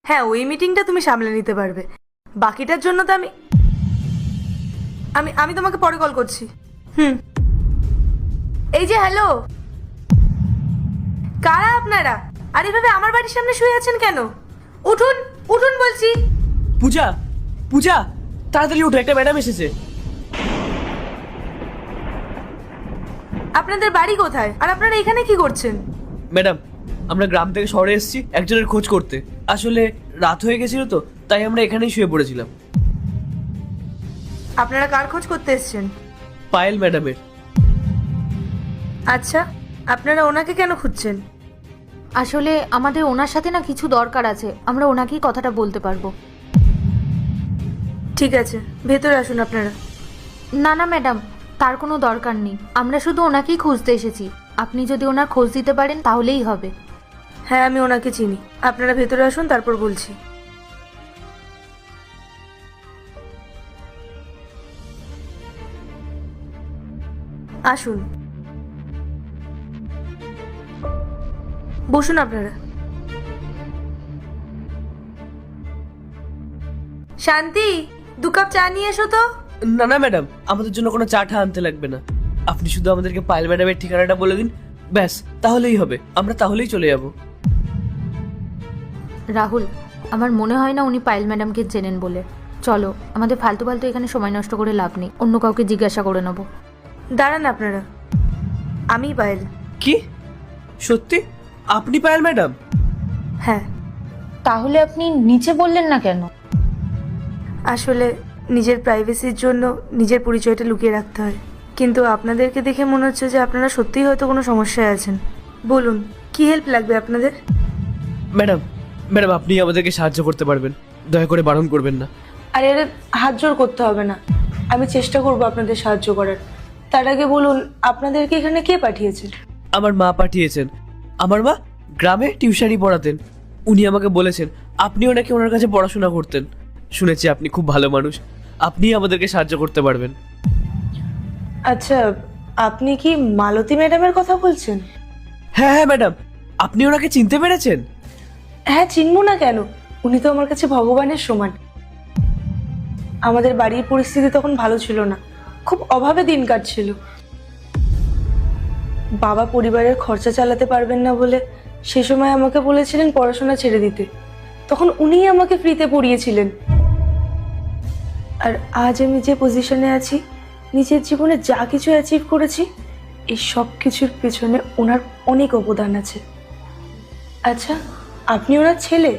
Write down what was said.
হ্যাঁ, ওই মিটিংটা তুমি সামলে নিতে পারবে, বাকিটার জন্য তো আমি আমি আমি তোমাকে পরে কল করছি। হুম। এই যে হ্যালো, কারা আপনারা? আর এভাবে আমার বাড়ির সামনে শুয়ে আছেন কেন? উঠুন, উঠুন বলছি। পূজা, পূজা, তাড়াতাড়ি উঠো, একটা ম্যাডাম এসেছে। আপনাদের বাড়ি কোথায়, আর আপনারা এখানে কি করছেন? ম্যাডাম, আমরা গ্রাম থেকে শহরে এসেছি একজনের খোঁজ করতে। আসলে রাত হয়ে গেছিল তো, তাই আমরা এখানেই শুয়ে পড়েছিলাম। আপনারা কার খোঁজ করতে এসেছেন? পায়েল ম্যাডামের। আচ্ছা, আপনারা ওনাকে কেন খুঁজছেন? আসলে আমাদের ওনার সাথে না কিছু দরকার আছে, আমরা ওনাকেই কথাটা বলতে পারবো। ঠিক আছে, ভেতরে আসুন আপনারা। না না ম্যাডাম, তার কোনো দরকার নেই, আমরা শুধু ওনাকেই খুঁজতে এসেছি। আপনি যদি ওনার খোঁজ দিতে পারেন তাহলেই হবে। হ্যাঁ, আমি ওনাকে চিনি। আপনারা ভেতরে আসুন, তারপর বলছি। আসুন, বসুন আপনারা। শান্তি, 2 কাপ চা নিয়ে এসো তো। না না ম্যাডাম, আমাদের জন্য কোনো চা টা আনতে লাগবে না। আপনি শুধু আমাদেরকে পায়েল ম্যাডামের ঠিকানাটা বলে দিন, ব্যাস, তাহলেই হবে। আমরা তাহলেই চলে যাব। রাহুল, আমার মনে হয় না উনি পায়েল ম্যাডামকে চেনেন বলে। চলো, আমাদের ফালতু ফালতু এখানে সময় নষ্ট করে লাভ নেই, অন্য কাউকে জিজ্ঞাসা করে নেবো। দাঁড়ান আপনারা, আমি পায়েল। কি? সত্যি আপনি পায়েল ম্যাডাম? হ্যাঁ। তাহলে আপনি নিচে বললেন না কেন? আসলে নিজের প্রাইভেসির জন্য নিজের পরিচয়টা লুকিয়ে রাখতে হয়, কিন্তু আপনাদেরকে দেখে মনে হচ্ছে যে আপনারা সত্যিই হয়তো কোনো সমস্যায় আছেন। বলুন, কি হেল্প লাগবে আপনাদের? ম্যাডাম, ম্যাডাম, আপনি আমাদেরকে সাহায্য করতে পারবেন, দয়া করে বারণ করবেন না। আরে আরে, হাত জোর করতে হবে না, আমি চেষ্টা করব আপনাদের সাহায্য করার। তার আগে বলুন, আপনাদেরকে এখানে কে পাঠিয়েছে? আমার মা পাঠিয়েছেন। আমার মা গ্রামে টিউশনি পড়াতেন। উনি আমাকে বলেছেন আপনিও নাকি ওনার কাছে পড়াশোনা করতেন। শুনেছি আপনি খুব ভালো মানুষ, আপনি আমাদেরকে সাহায্য করতে পারবেন। আচ্ছা, আপনি কি মালতী ম্যাডামের কথা বলছেন? হ্যাঁ হ্যাঁ ম্যাডাম, আপনি ওনাকে চিনতে পেরেছেন? হ্যাঁ, চিনবো না কেন? উনি তো আমার কাছে ভগবানের সমান। আমাদের বাড়ির পরিস্থিতি তখন ভালো ছিল না, খুব অভাবে দিন কাটছিল। বাবা পরিবারের খরচা চালাতে পারবেন না বলে সে সময় আমাকে বলেছিলেন পড়াশোনা ছেড়ে দিতে। তখন উনিই আমাকে ফ্রিতে পড়িয়েছিলেন। আর আজ আমি যে পজিশনে আছি, নিজের জীবনে যা কিছু অ্যাচিভ করেছি, এই সব কিছুর পেছনে ওনার অনেক অবদান আছে। আচ্ছা, আপনি ওনার ছেলে?